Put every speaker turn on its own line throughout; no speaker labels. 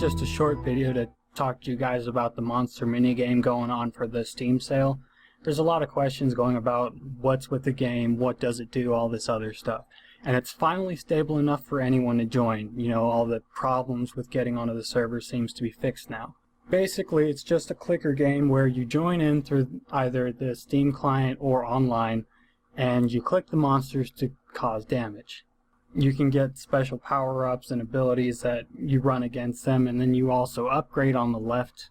just a short video to talk to you guys about the monster minigame going on for the Steam sale. There's a lot of questions going about what's with the game, what does it do, all this other stuff. And it's finally stable enough for anyone to join. You know, all the problems with getting onto the server seems to be fixed now. Basically, it's just a clicker game where you join in through either the Steam client or online, and you click the monsters to cause damage. You can get special power-ups and abilities that you run against them, and then you also upgrade on the left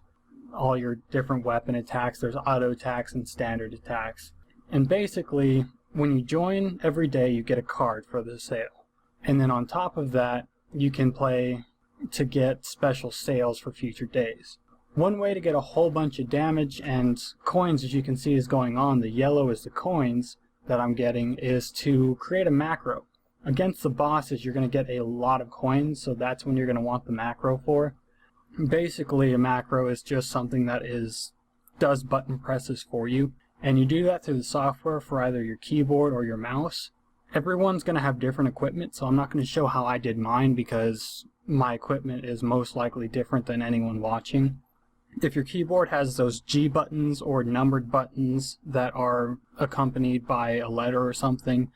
all your different weapon attacks. There's auto attacks and standard attacks. And basically, when you join every day, you get a card for the sale. And then on top of that, you can play to get special sales for future days. One way to get a whole bunch of damage and coins, as you can see, is going on. The yellow is the coins that I'm getting, is to create a macro. Against the bosses, you're going to get a lot of coins, so that's when you're going to want the macro for. Basically, a macro is just something that does button presses for you, and you do that through the software for either your keyboard or your mouse. Everyone's going to have different equipment, so I'm not going to show how I did mine because my equipment is most likely different than anyone watching. If your keyboard has those G buttons or numbered buttons that are accompanied by a letter or something,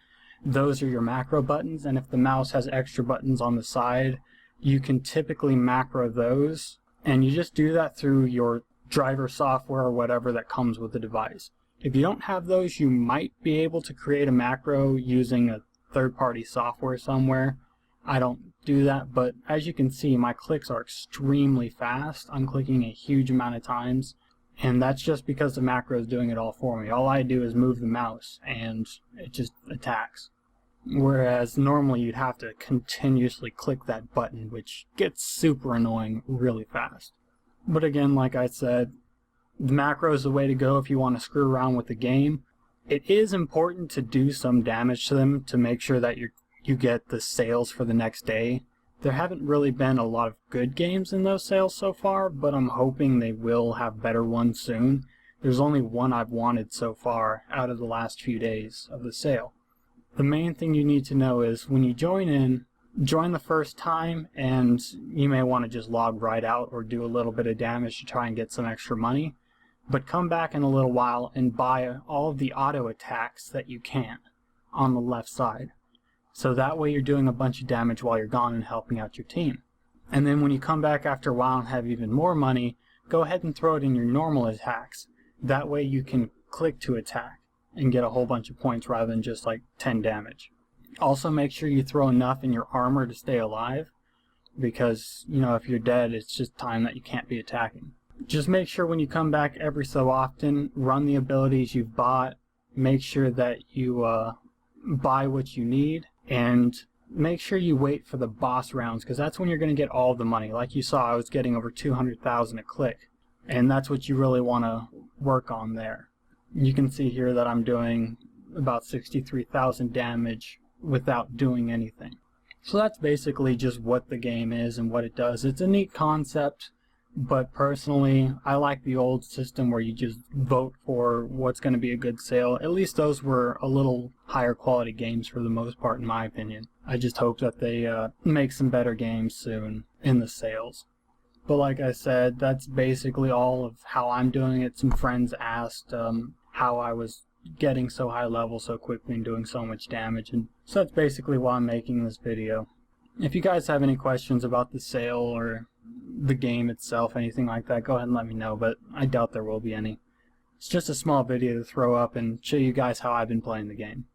those are your macro buttons, and if the mouse has extra buttons on the side, you can typically macro those, and you just do that through your driver software or whatever that comes with the device. If you don't have those, you might be able to create a macro using a third-party software somewhere. I don't do that, but as you can see, my clicks are extremely fast. I'm clicking a huge amount of times, and that's just because the macro is doing it all for me. All I do is move the mouse, and it just attacks. Whereas normally you'd have to continuously click that button, which gets super annoying really fast. But again, like I said, the macro is the way to go if you want to screw around with the game. It is important to do some damage to them to make sure that you get the sales for the next day. There haven't really been a lot of good games in those sales so far, but I'm hoping they will have better ones soon. There's only one I've wanted so far out of the last few days of the sale. The main thing you need to know is when you join in, join the first time, and you may want to just log right out or do a little bit of damage to try and get some extra money. But come back in a little while and buy all of the auto attacks that you can on the left side. So that way you're doing a bunch of damage while you're gone and helping out your team. And then when you come back after a while and have even more money, go ahead and throw it in your normal attacks. That way you can click to attack and get a whole bunch of points rather than just like 10 damage. Also make sure you throw enough in your armor to stay alive, because, you know, if you're dead, it's just time that you can't be attacking. Just make sure when you come back every so often, run the abilities you've bought, make sure that you buy what you need, and make sure you wait for the boss rounds, because that's when you're going to get all the money. Like you saw, I was getting over 200,000 a click, and that's what you really want to work on there. You can see here that I'm doing about 63,000 damage without doing anything. So that's basically just what the game is and what it does. It's a neat concept, but personally I like the old system where you just vote for what's going to be a good sale. At least those were a little higher quality games for the most part, in my opinion. I just hope that they make some better games soon in the sales. But like I said, that's basically all of how I'm doing it. Some friends asked how I was getting so high level so quickly and doing so much damage, and so that's basically why I'm making this video. If you guys have any questions about the sale or the game itself, anything like that, go ahead and let me know, but I doubt there will be any. It's just a small video to throw up and show you guys how I've been playing the game.